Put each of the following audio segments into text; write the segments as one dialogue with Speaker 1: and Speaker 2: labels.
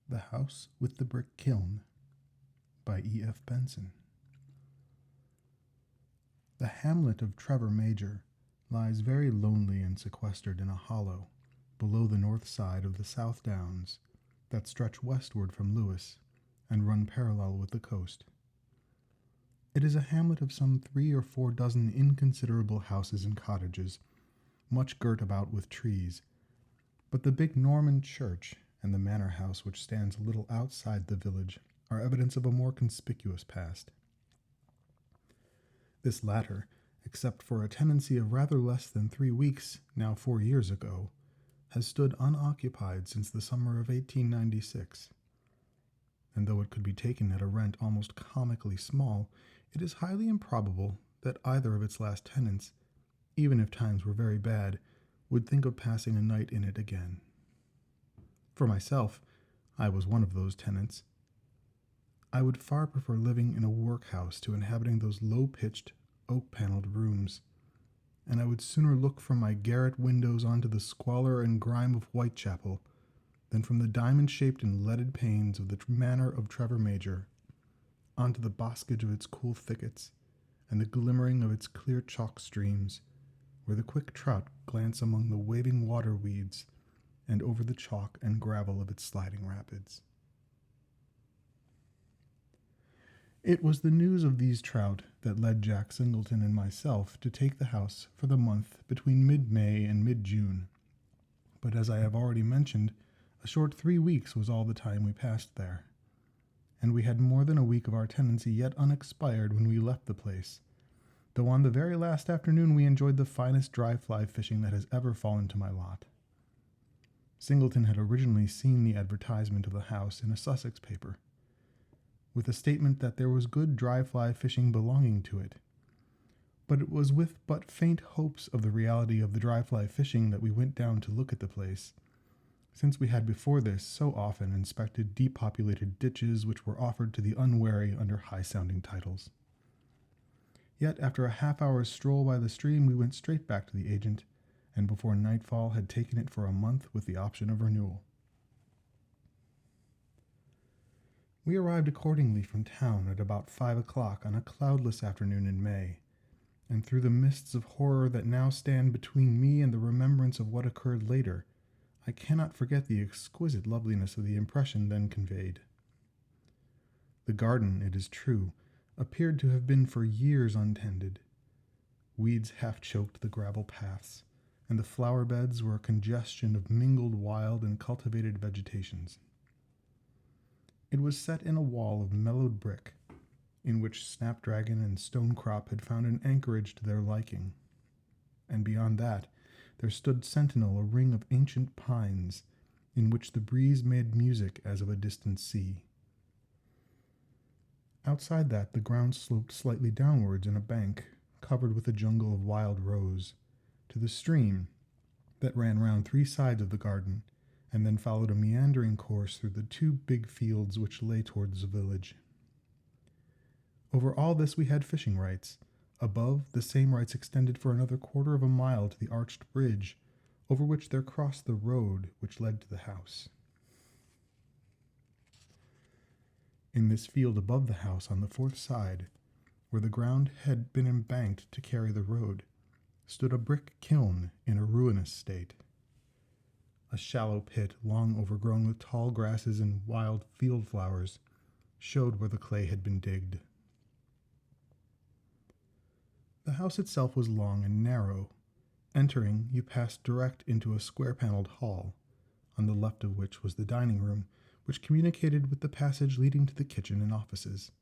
Speaker 1: The House with the Brick-Kiln by E.F. Benson. The hamlet of Trevor Major lies very lonely and sequestered in a hollow below the north side of the South Downs that stretch westward from Lewes and run parallel with the coast. It is a hamlet of some 3 or 4 dozen inconsiderable houses and cottages, much girt about with trees, but the big Norman church and the manor house which stands a little outside the village are evidence of a more conspicuous past. This latter, except for a tenancy of rather less than 3 weeks, now 4 years ago, has stood unoccupied since the summer of 1896. And though it could be taken at a rent almost comically small, it is highly improbable that either of its last tenants, even if times were very bad, would think of passing a night in it again. For myself, I was one of those tenants. I would far prefer living in a workhouse to inhabiting those low-pitched, oak-paneled rooms, and I would sooner look from my garret windows onto the squalor and grime of Whitechapel than from the diamond-shaped and leaded panes of the manor of Trevor Major onto the boskage of its cool thickets and the glimmering of its clear chalk streams, where the quick trout glance among the waving water weeds and over the chalk and gravel of its sliding rapids. It was the news of these trout that led Jack Singleton and myself to take the house for the month between mid-May and mid-June, but as I have already mentioned, a short 3 weeks was all the time we passed there, and we had more than a week of our tenancy yet unexpired when we left the place, though on the very last afternoon we enjoyed the finest dry-fly fishing that has ever fallen to my lot. Singleton had originally seen the advertisement of the house in a Sussex paper, with a statement that there was good dry-fly fishing belonging to it, but it was with but faint hopes of the reality of the dry-fly fishing that we went down to look at the place, since we had before this so often inspected depopulated ditches which were offered to the unwary under high-sounding titles. Yet after a half-hour's stroll by the stream we went straight back to the agent, and before nightfall had taken it for a month with the option of renewal. We arrived accordingly from town at about 5 o'clock on a cloudless afternoon in May, and through the mists of horror that now stand between me and the remembrance of what occurred later, I cannot forget the exquisite loveliness of the impression then conveyed. The garden, it is true, appeared to have been for years untended. Weeds half choked the gravel paths, and the flower beds were a congestion of mingled wild and cultivated vegetations. It was set in a wall of mellowed brick, in which snapdragon and stonecrop had found an anchorage to their liking, and beyond that there stood sentinel a ring of ancient pines, in which the breeze made music as of a distant sea. Outside that the ground sloped slightly downwards in a bank, covered with a jungle of wild rose, to the stream that ran round 3 sides of the garden, and then followed a meandering course through the 2 big fields which lay towards the village. Over all this we had fishing rights. Above, the same rights extended for another 1/4 of a mile to the arched bridge, over which there crossed the road which led to the house. In this field above the house on the 4th side, where the ground had been embanked to carry the road, stood a brick-kiln in a ruinous state. A shallow pit, long overgrown with tall grasses and wild field flowers, showed where the clay had been digged. The house itself was long and narrow. Entering, you passed direct into a square-paneled hall, on the left of which was the dining room, which communicated with the passage leading to the kitchen and offices.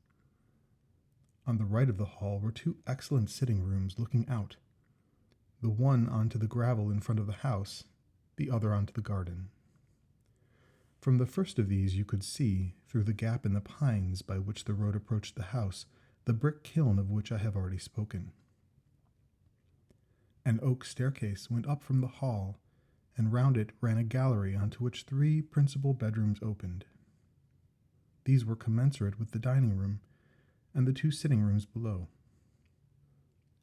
Speaker 1: On the right of the hall were 2 excellent sitting rooms looking out, the one onto the gravel in front of the house, the other onto the garden. From the first of these you could see, through the gap in the pines by which the road approached the house, the brick-kiln of which I have already spoken. An oak staircase went up from the hall, and round it ran a gallery onto which 3 principal bedrooms opened. These were commensurate with the dining room and the 2 sitting rooms below.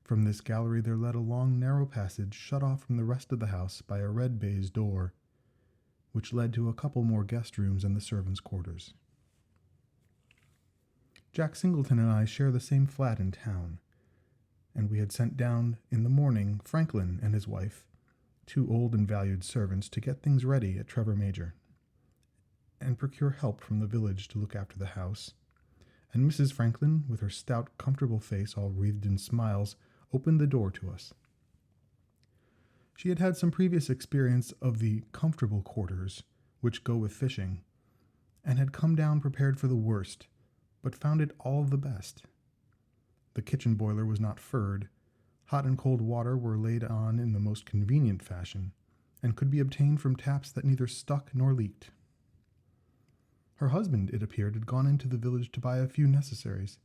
Speaker 1: From this gallery there led a long narrow passage shut off from the rest of the house by a red baize door, which led to a couple more guest rooms and the servants' quarters. Jack Singleton and I share the same flat in town, and we had sent down in the morning Franklin and his wife, two old and valued servants, to get things ready at Trevor Major, and procure help from the village to look after the house. And Mrs. Franklin, with her stout, comfortable face all wreathed in smiles, opened the door to us. She had had some previous experience of the comfortable quarters, which go with fishing, and had come down prepared for the worst, but found it all the best. The kitchen boiler was not furred, hot and cold water were laid on in the most convenient fashion, and could be obtained from taps that neither stuck nor leaked. Her husband, it appeared, had gone into the village to buy a few necessaries,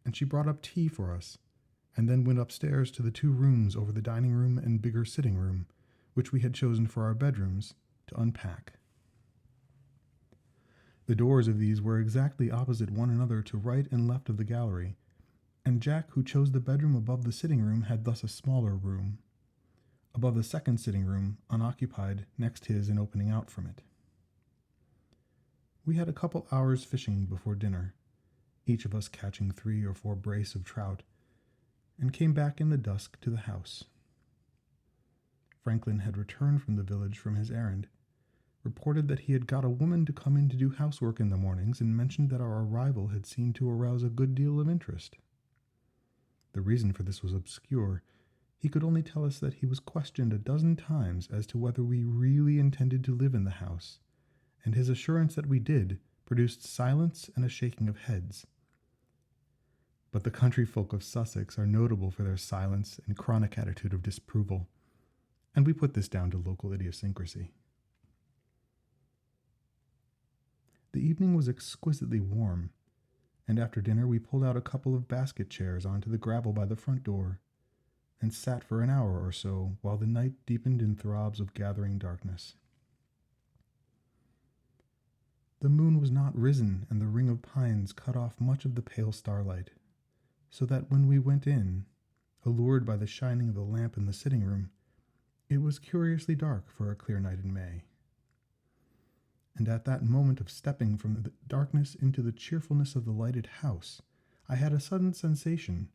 Speaker 1: and she brought up tea for us, and then went upstairs to the two rooms over the dining room and bigger sitting room, which we had chosen for our bedrooms, to unpack. The doors of these were exactly opposite one another to right and left of the gallery, and Jack, who chose the bedroom above the sitting room, had thus a smaller room, above the second sitting room, unoccupied, next his and opening out from it. We had a couple hours fishing before dinner, each of us catching 3 or 4 brace of trout, and came back in the dusk to the house. Franklin had returned from the village from his errand, reported that he had got a woman to come in to do housework in the mornings, and mentioned that our arrival had seemed to arouse a good deal of interest. The reason for this was obscure. He could only tell us that he was questioned a dozen times as to whether we really intended to live in the house, and his assurance that we did produced silence and a shaking of heads. But the country folk of Sussex are notable for their silence and chronic attitude of disapproval, and we put this down to local idiosyncrasy. The evening was exquisitely warm, and after dinner we pulled out a couple of basket chairs onto the gravel by the front door, and sat for an hour or so while the night deepened in throbs of gathering darkness. The moon was not risen, and the ring of pines cut off much of the pale starlight, so that when we went in, allured by the shining of the lamp in the sitting room, it was curiously dark for a clear night in May. And at that moment of stepping from the darkness into the cheerfulness of the lighted house, I had a sudden sensation,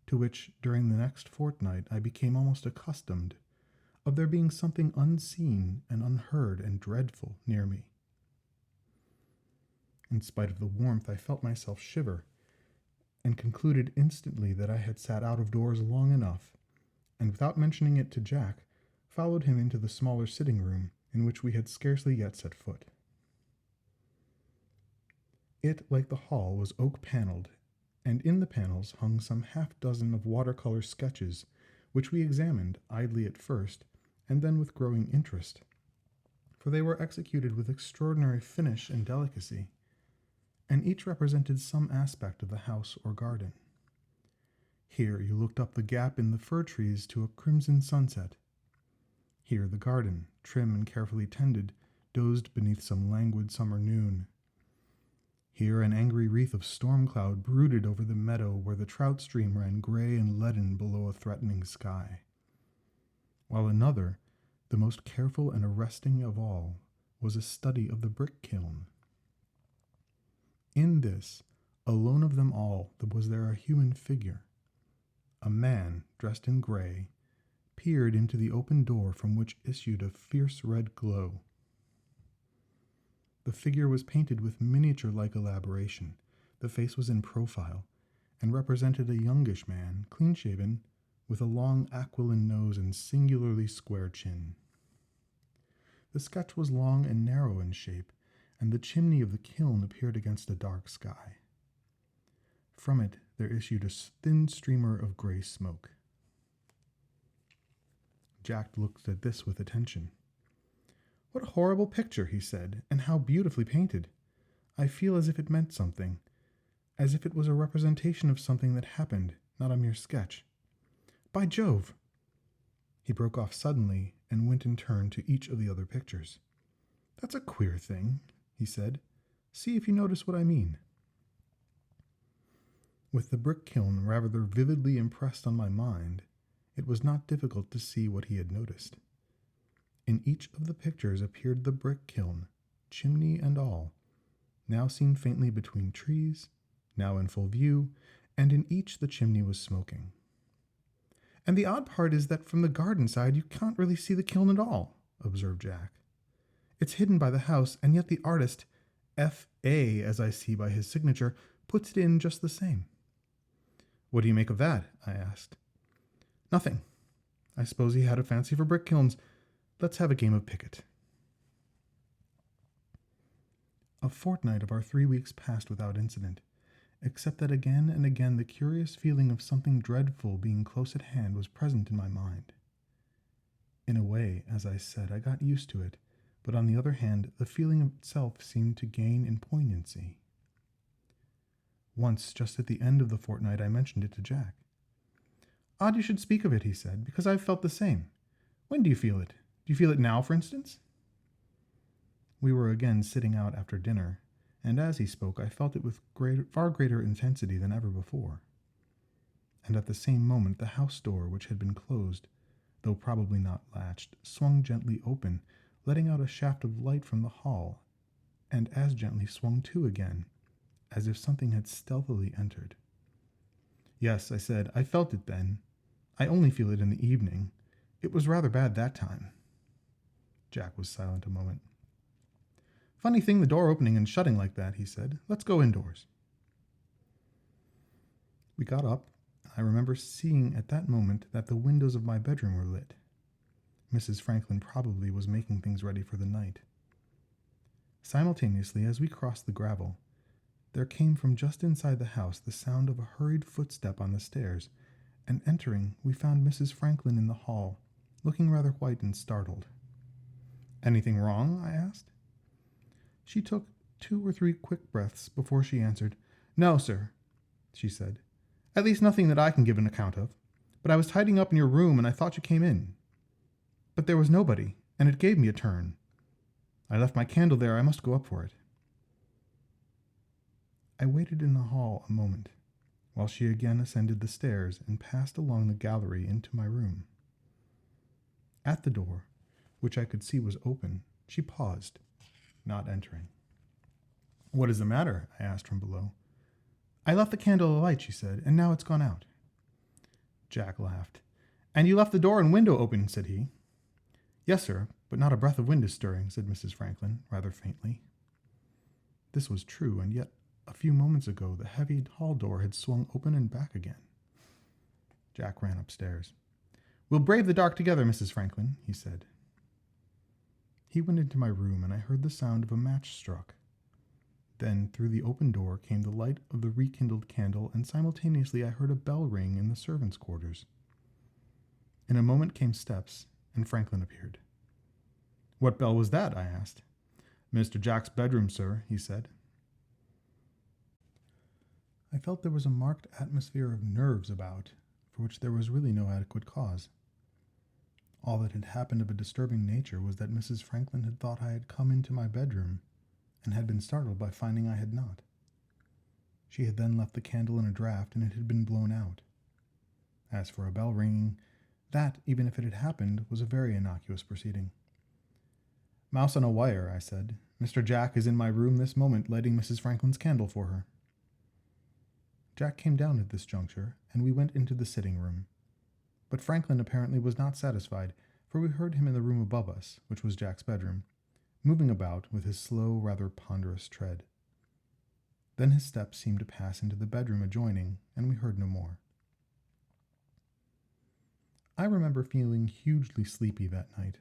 Speaker 1: to which during the next fortnight I became almost accustomed, of there being something unseen and unheard and dreadful near me. In spite of the warmth, I felt myself shiver, and concluded instantly that I had sat out of doors long enough, and without mentioning it to Jack, followed him into the smaller sitting room, in which we had scarcely yet set foot. It, like the hall, was oak-panelled, and in the panels hung some half-dozen of watercolor sketches, which we examined idly at first, and then with growing interest, for they were executed with extraordinary finish and delicacy, and each represented some aspect of the house or garden. Here you looked up the gap in the fir trees to a crimson sunset. Here the garden, trim and carefully tended, dozed beneath some languid summer noon. Here an angry wreath of storm cloud brooded over the meadow where the trout stream ran gray and leaden below a threatening sky. While another, the most careful and arresting of all, was a study of the Brick-Kiln. In this, alone of them all, was there a human figure. A man, dressed in gray, peered into the open door from which issued a fierce red glow. The figure was painted with miniature-like elaboration. The face was in profile, and represented a youngish man, clean-shaven, with a long aquiline nose and singularly square chin. The sketch was long and narrow in shape, and the chimney of the kiln appeared against a dark sky. From it there issued a thin streamer of gray smoke. Jack looked at this with attention. "What a horrible picture," he said, "and how beautifully painted. I feel as if it meant something, as if it was a representation of something that happened, not a mere sketch. By Jove!" He broke off suddenly and went in turn to each of the other pictures. "That's a queer thing," he said. "See if you notice what I mean." With the Brick-Kiln rather vividly impressed on my mind, it was not difficult to see what he had noticed. In each of the pictures appeared the brick-kiln, chimney and all, now seen faintly between trees, now in full view, and in each the chimney was smoking. "And the odd part is that from the garden side you can't really see the kiln at all," observed Jack. "It's hidden by the house, and yet the artist, F.A., as I see by his signature, puts it in just the same." "What do you make of that?" I asked. "Nothing. I suppose he had a fancy for brick kilns. Let's have a game of picket." A fortnight of our 3 weeks passed without incident, except that again and again the curious feeling of something dreadful being close at hand was present in my mind. In a way, as I said, I got used to it, but on the other hand, the feeling itself seemed to gain in poignancy. Once, just at the end of the fortnight, I mentioned it to Jack. "Odd you should speak of it," he said, "because I've felt the same. When do you feel it? Do you feel it now, for instance?" We were again sitting out after dinner, and as he spoke I felt it with far greater intensity than ever before. And at the same moment the house door, which had been closed, though probably not latched, swung gently open, letting out a shaft of light from the hall, and as gently swung to again, as if something had stealthily entered. "Yes," I said, "I felt it then. I only feel it in the evening. It was rather bad that time." Jack was silent a moment. "Funny thing the door opening and shutting like that," he said. "Let's go indoors." We got up. I remember seeing at that moment that the windows of my bedroom were lit. Mrs. Franklin probably was making things ready for the night. Simultaneously, as we crossed the gravel, there came from just inside the house the sound of a hurried footstep on the stairs, and entering, we found Mrs. Franklin in the hall, looking rather white and startled. "Anything wrong?" I asked. She took 2 or 3 quick breaths before she answered. "No, sir," she said. "At least nothing that I can give an account of. But I was tidying up in your room, and I thought you came in. But there was nobody, and it gave me a turn. I left my candle there. I must go up for it." I waited in the hall a moment, while she again ascended the stairs and passed along the gallery into my room. At the door, which I could see was open, she paused, not entering. "What is the matter?" I asked from below. "I left the candle alight," she said, "and now it's gone out." Jack laughed. "And you left the door and window open," said he. "Yes, sir, but not a breath of wind is stirring," said Mrs. Franklin, rather faintly. This was true, and yet a few moments ago the heavy hall door had swung open and back again. Jack ran upstairs. "We'll brave the dark together, Mrs. Franklin," he said. He went into my room, and I heard the sound of a match struck. Then, through the open door, came the light of the rekindled candle, and simultaneously I heard a bell ring in the servants' quarters. In a moment came steps, and Franklin appeared. "What bell was that?" I asked. "Mr. Jack's bedroom, sir," he said. I felt there was a marked atmosphere of nerves about, for which there was really no adequate cause. All that had happened of a disturbing nature was that Mrs. Franklin had thought I had come into my bedroom, and had been startled by finding I had not. She had then left the candle in a draught, and it had been blown out. As for a bell ringing, that, even if it had happened, was a very innocuous proceeding. "Mouse on a wire," I said. "Mr. Jack is in my room this moment, lighting Mrs. Franklin's candle for her." Jack came down at this juncture, and we went into the sitting room. But Franklin apparently was not satisfied, for we heard him in the room above us, which was Jack's bedroom, moving about with his slow, rather ponderous tread. Then his steps seemed to pass into the bedroom adjoining, and we heard no more. I remember feeling hugely sleepy that night,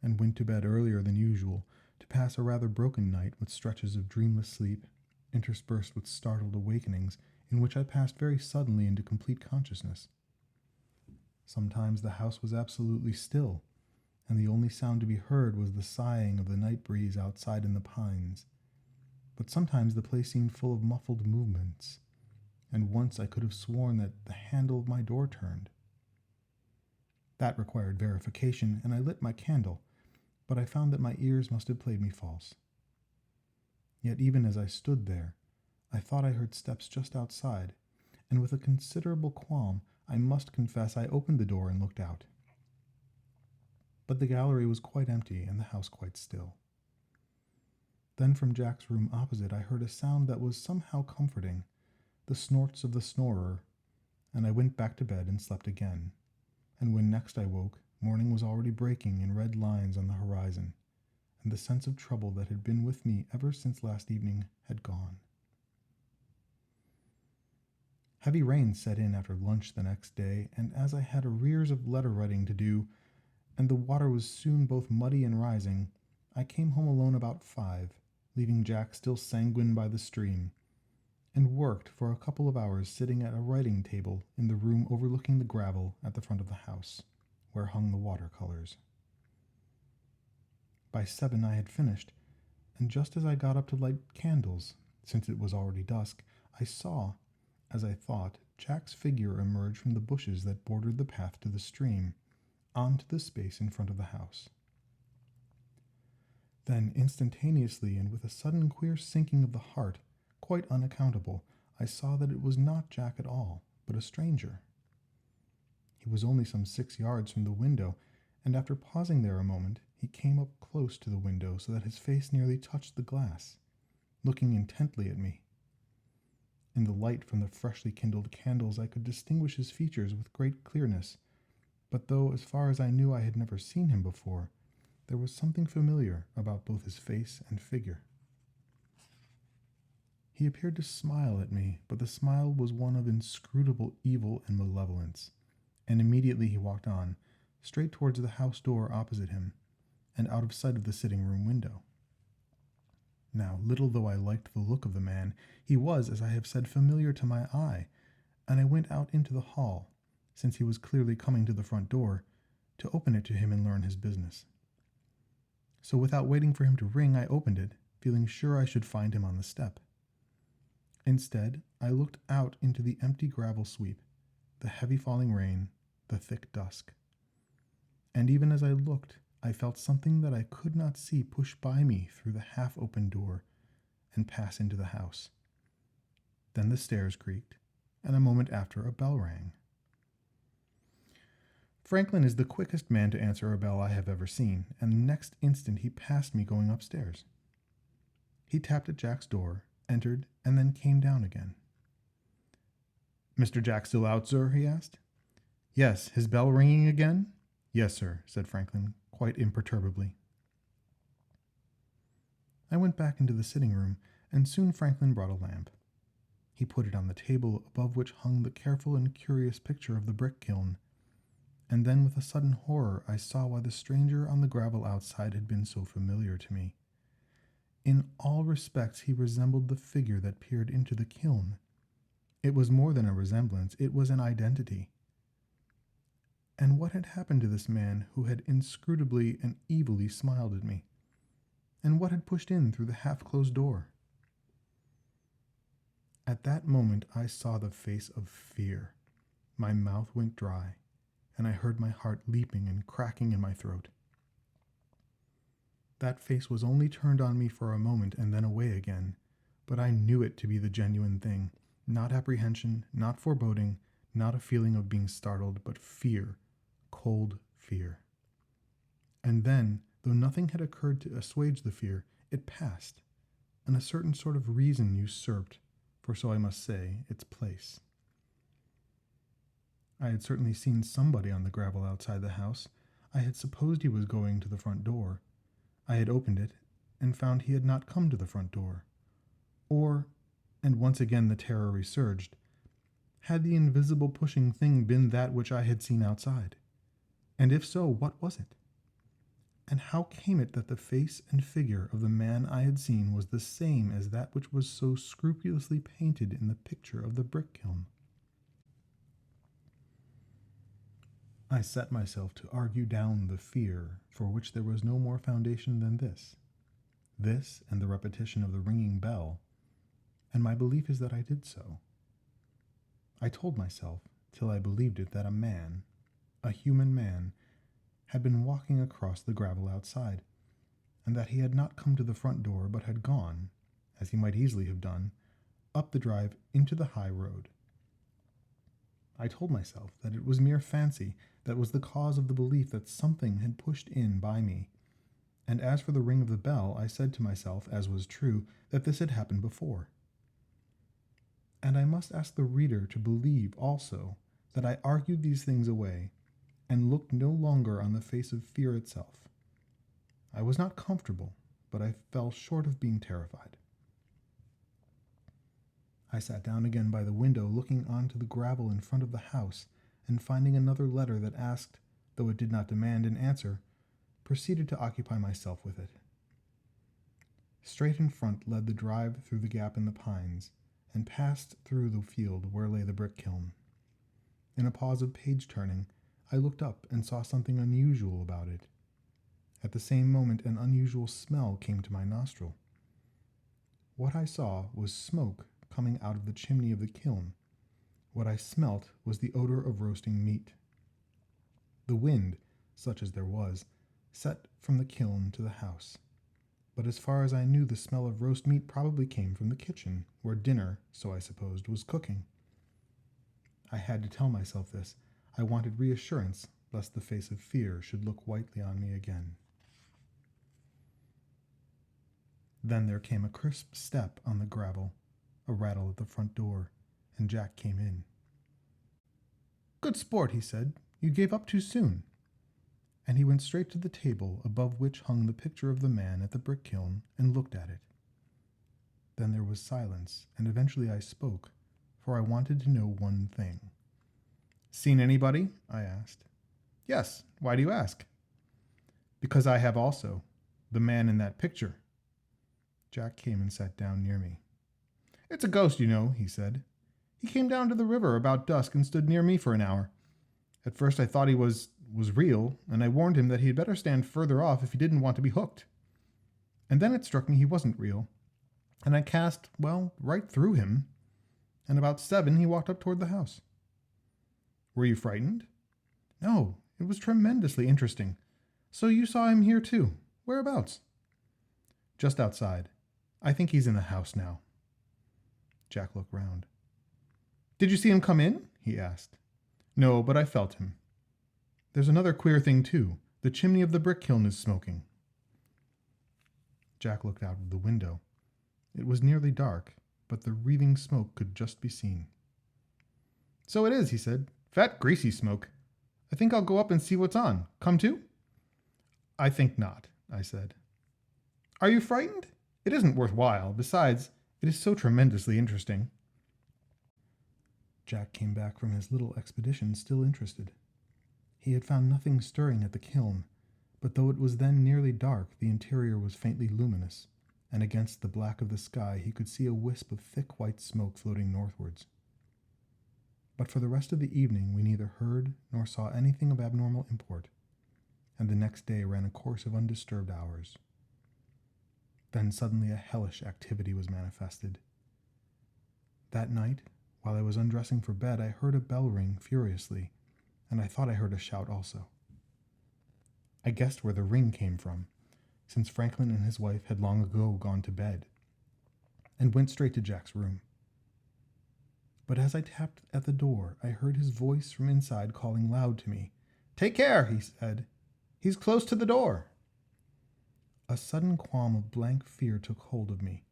Speaker 1: and went to bed earlier than usual to pass a rather broken night with stretches of dreamless sleep, interspersed with startled awakenings in which I passed very suddenly into complete consciousness. Sometimes the house was absolutely still, and the only sound to be heard was the sighing of the night breeze outside in the pines. But sometimes the place seemed full of muffled movements, and once I could have sworn that the handle of my door turned. That required verification, and I lit my candle, but I found that my ears must have played me false. Yet even as I stood there, I thought I heard steps just outside, and with a considerable qualm, I must confess I opened the door and looked out. but the gallery was quite empty and the house quite still. Then from Jack's room opposite I heard a sound that was somehow comforting, the snorts of the snorer, and I went back to bed and slept again. And when next I woke, morning was already breaking in red lines on the horizon, and the sense of trouble that had been with me ever since last evening had gone. Heavy rain set in after lunch the next day, and as I had arrears of letter writing to do, and the water was soon both muddy and rising, I came home alone about 5, leaving Jack still sanguine by the stream, and worked for a couple of hours sitting at a writing table in the room overlooking the gravel at the front of the house, where hung the watercolors. By 7 I had finished, and just as I got up to light candles, since it was already dusk, I saw, as I thought, Jack's figure emerge from the bushes that bordered the path to the stream, onto the space in front of the house. Then, instantaneously and with a sudden queer sinking of the heart, quite unaccountable, I saw that it was not Jack at all, but a stranger. He was only some 6 yards from the window, and after pausing there a moment, he came up close to the window so that his face nearly touched the glass, looking intently at me. In the light from the freshly kindled candles I could distinguish his features with great clearness, but though as far as I knew I had never seen him before, there was something familiar about both his face and figure. He appeared to smile at me, but the smile was one of inscrutable evil and malevolence, and immediately he walked on, straight towards the house door opposite him, and out of sight of the sitting-room window. Now, little though I liked the look of the man, he was, as I have said, familiar to my eye, and I went out into the hall, since he was clearly coming to the front door, to open it to him and learn his business. So without waiting for him to ring, I opened it, feeling sure I should find him on the step. Instead, I looked out into the empty gravel sweep, the heavy falling rain, the thick dusk. And even as I looked, I felt something that I could not see push by me through the half-open door and pass into the house. Then the stairs creaked, and a moment after a bell rang. Franklin is the quickest man to answer a bell I have ever seen, and the next instant he passed me going upstairs. He tapped at Jack's door, entered, and then came down again. "Mr. Jack still out, sir?" he asked. "Yes, his bell ringing again?" "Yes, sir," said Franklin, quite imperturbably. I went back into the sitting room, and soon Franklin brought a lamp. He put it on the table above which hung the careful and curious picture of the Brick-Kiln, and then with a sudden horror I saw why the stranger on the gravel outside had been so familiar to me. In all respects he resembled the figure that peered into the kiln. It was more than a resemblance, it was an identity. And what had happened to this man who had inscrutably and evilly smiled at me? And what had pushed in through the half-closed door? At that moment I saw the face of fear. My mouth went dry, and I heard my heart leaping and cracking in my throat. That face was only turned on me for a moment and then away again, but I knew it to be the genuine thing, not apprehension, not foreboding, not a feeling of being startled, but fear, cold fear. And then, though nothing had occurred to assuage the fear, it passed, and a certain sort of reason usurped, for so I must say, its place. I had certainly seen somebody on the gravel outside the house. I had supposed he was going to the front door. I had opened it, and found he had not come to the front door. Or, and once again the terror resurged, had the invisible pushing thing been that which I had seen outside? And if so, what was it? And how came it that the face and figure of the man I had seen was the same as that which was so scrupulously painted in the picture of the Brick-Kiln? I set myself to argue down the fear for which there was no more foundation than this and the repetition of the ringing bell, and my belief is that I did so. I told myself, till I believed it, that a man, a human man, had been walking across the gravel outside, and that he had not come to the front door, but had gone, as he might easily have done, up the drive into the high road. I told myself that it was mere fancy that was the cause of the belief that something had pushed in by me. And as for the ring of the bell, I said to myself, as was true, that this had happened before. And I must ask the reader to believe also that I argued these things away and looked no longer on the face of fear itself. I was not comfortable, but I fell short of being terrified. I sat down again by the window, looking onto the gravel in front of the house, and finding another letter that asked, though it did not demand an answer, proceeded to occupy myself with it. Straight in front led the drive through the gap in the pines, and passed through the field where lay the brick-kiln. In a pause of page-turning, I looked up and saw something unusual about it. At the same moment, an unusual smell came to my nostril. What I saw was smoke coming out of the chimney of the kiln. What I smelt was the odor of roasting meat. The wind, such as there was, set from the kiln to the house. But as far as I knew, the smell of roast meat probably came from the kitchen, where dinner, so I supposed, was cooking. I had to tell myself this. I wanted reassurance, lest the face of fear should look whitely on me again. Then there came a crisp step on the gravel, a rattle at the front door, and Jack came in. "Good sport," he said. "You gave up too soon." And he went straight to the table above which hung the picture of the man at the brick-kiln and looked at it. Then there was silence, and eventually I spoke, for I wanted to know one thing. "Seen anybody?" I asked. "Yes. Why do you ask?" "Because I have also. The man in that picture." Jack came and sat down near me. "It's a ghost, you know," he said. "He came down to the river about dusk and stood near me for an hour. At first I thought he was real, and I warned him that he had better stand further off if he didn't want to be hooked. And then it struck me he wasn't real, and I cast, right through him, and about 7 he walked up toward the house." "Were you frightened?" "No, it was tremendously interesting. So you saw him here too. Whereabouts?" "Just outside. I think he's in the house now." Jack looked round. "Did you see him come in?" he asked. "No, but I felt him. There's another queer thing, too. The chimney of the brick-kiln is smoking." Jack looked out of the window. It was nearly dark, but the wreathing smoke could just be seen. "So it is," he said. "Fat, greasy smoke. I think I'll go up and see what's on. Come too?" "I think not," I said. "Are you frightened? It isn't worthwhile. Besides, it is so tremendously interesting." Jack came back from his little expedition still interested. He had found nothing stirring at the kiln, but though it was then nearly dark, the interior was faintly luminous, and against the black of the sky he could see a wisp of thick white smoke floating northwards. But for the rest of the evening we neither heard nor saw anything of abnormal import, and the next day ran a course of undisturbed hours. Then suddenly a hellish activity was manifested. That night, while I was undressing for bed, I heard a bell ring furiously, and I thought I heard a shout also. I guessed where the ring came from, since Franklin and his wife had long ago gone to bed, and went straight to Jack's room. But as I tapped at the door, I heard his voice from inside calling loud to me. "Take care," he said. "He's close to the door." A sudden qualm of blank fear took hold of me,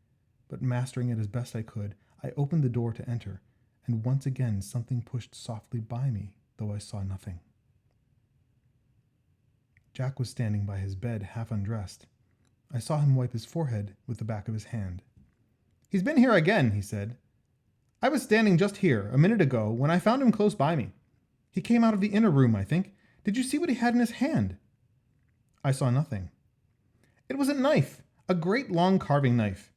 Speaker 1: but mastering it as best I could, I opened the door to enter, and once again something pushed softly by me, though I saw nothing. Jack was standing by his bed, half undressed. I saw him wipe his forehead with the back of his hand. "He's been here again," he said. "I was standing just here a minute ago when I found him close by me. He came out of the inner room, I think. Did you see what he had in his hand?" I saw nothing. "It was a knife, a great long carving knife.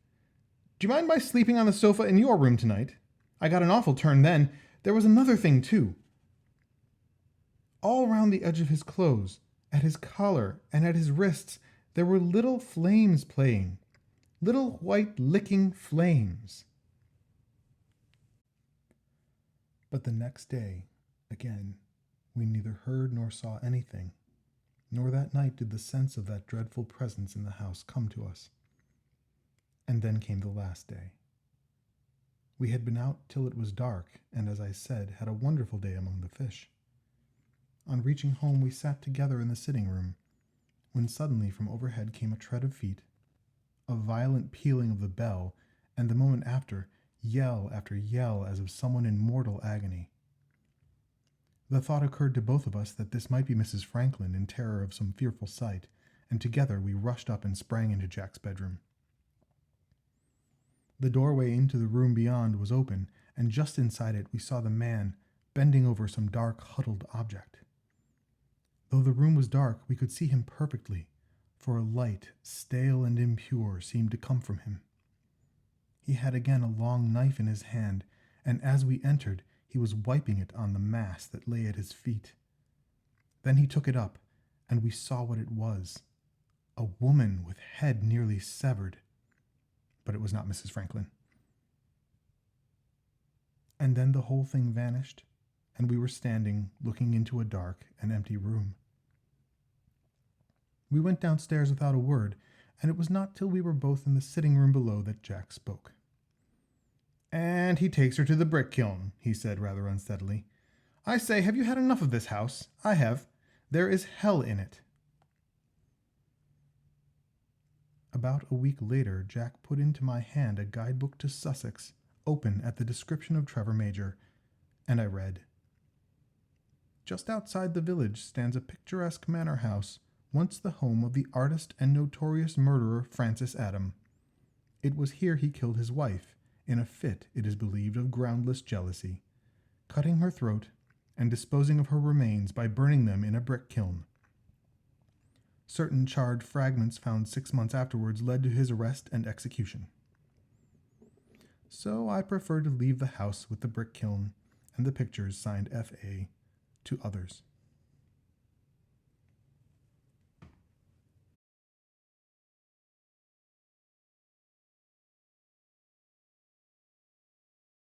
Speaker 1: Do you mind my sleeping on the sofa in your room tonight? I got an awful turn then. There was another thing, too. All round the edge of his clothes, at his collar, and at his wrists, there were little flames playing. Little white licking flames." But the next day, again, we neither heard nor saw anything, nor that night did the sense of that dreadful presence in the house come to us. And then came the last day. We had been out till it was dark, and, as I said, had a wonderful day among the fish. On reaching home, we sat together in the sitting room, when suddenly from overhead came a tread of feet, a violent pealing of the bell, and the moment after, yell after yell as of someone in mortal agony. The thought occurred to both of us that this might be Mrs. Franklin in terror of some fearful sight, and together we rushed up and sprang into Jack's bedroom. The doorway into the room beyond was open, and just inside it we saw the man bending over some dark, huddled object. Though the room was dark, we could see him perfectly, for a light, stale and impure, seemed to come from him. He had again a long knife in his hand, and as we entered, he was wiping it on the mass that lay at his feet. Then he took it up, and we saw what it was. A woman with head nearly severed. But it was not Mrs. Franklin. And then the whole thing vanished, and we were standing looking into a dark and empty room. We went downstairs without a word, and it was not till we were both in the sitting room below that Jack spoke. "And he takes her to the Brick-Kiln," he said rather unsteadily. "I say, have you had enough of this house? I have. There is hell in it." About a week later, Jack put into my hand a guidebook to Sussex, open at the description of Trevor Major, and I read, "Just outside the village stands a picturesque manor house, once the home of the artist and notorious murderer Francis Adam. It was here he killed his wife, in a fit, it is believed, of groundless jealousy, cutting her throat and disposing of her remains by burning them in a brick-kiln. Certain charred fragments found 6 months afterwards led to his arrest and execution. So I prefer to leave the house with the brick-kiln and the pictures signed F.A. to others."